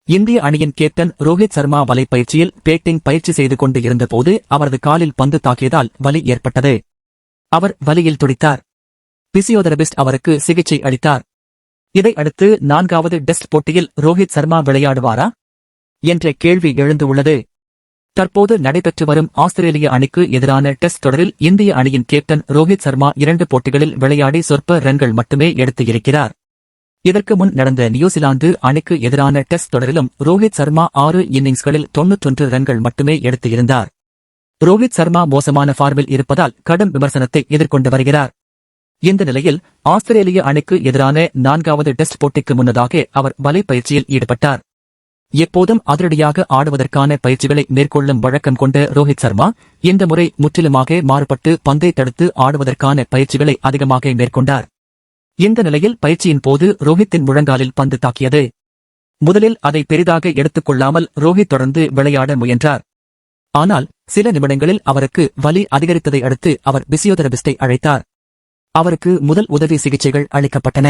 இந்திய அணியின் கேப்டன் ரோஹித் சர்மா வலை பயிற்சியில் பேட்டிங் பயிற்சி செய்து கொண்டு இருந்தபோது அவரது காலில் பந்து தாக்கியதால் வலி ஏற்பட்டது. அவர் வலியில் துடித்தார். பிசியோதெரபிஸ்ட் அவருக்கு சிகிச்சை அளித்தார். இதை அடுத்து 4வது டெஸ்ட் போட்டியில் ரோஹித் சர்மா விளையாடுவாரா என்ற கேள்வி எழுந்துள்ளது. தற்போது நடைபெற்று வரும் ஆஸ்திரேலிய அணிக்கு எதிரான டெஸ்ட் தொடரில் இந்திய அணியின் கேப்டன் ரோஹித் சர்மா 2 போட்டிகளில் விளையாடி சொற்ப ரன்கள் மட்டுமே எடுத்து இருக்கிறார். இதற்கு முன் நடந்த நியூசிலாந்து அணிக்கு எதிரான டெஸ்ட் தொடரிலும் ரோஹித் சர்மா 6 இன்னிங்ஸ்களில் 91 ரன்கள் மட்டுமே எடுத்து இருந்தார். ரோஹித் சர்மா மோசமான ஃபார்மில் இருப்பதால் கடும் விமர்சனத்தை எதிர்கொண்டு வருகிறார். இந்த நிலையில் ஆஸ்திரேலிய அணிக்கு எதிரான 4வது டெஸ்ட் போட்டிக்கு முன்னதாக அவர் வலை பயிற்சியில் ஈடுபட்டார். எப்போதும் அதிரடியாக ஆடுவதற்கான பயிற்சிகளை மேற்கொள்ளும் வழக்கம் கொண்ட ரோஹித் சர்மா இந்த முறை முற்றிலுமாக மாறுபட்டு பந்தை தடுத்து ஆடுவதற்கான பயிற்சிகளை அதிகமாக மேற்கொண்டார். இந்த நிலையில் பயிற்சியின் போது ரோஹித்தின் முழங்காலில் பந்து தாக்கியது. முதலில் அதை பெரிதாக எடுத்துக் கொள்ளாமல் ரோஹித் தொடர்ந்து விளையாட முயன்றார். ஆனால் சில நிமிடங்களில் அவருக்கு வலி அதிகரித்ததை அடுத்து அவர் பிசியோதெரபிஸ்டை அழைத்தார். அவருக்கு முதல் உதவி சிகிச்சைகள் அளிக்கப்பட்டன.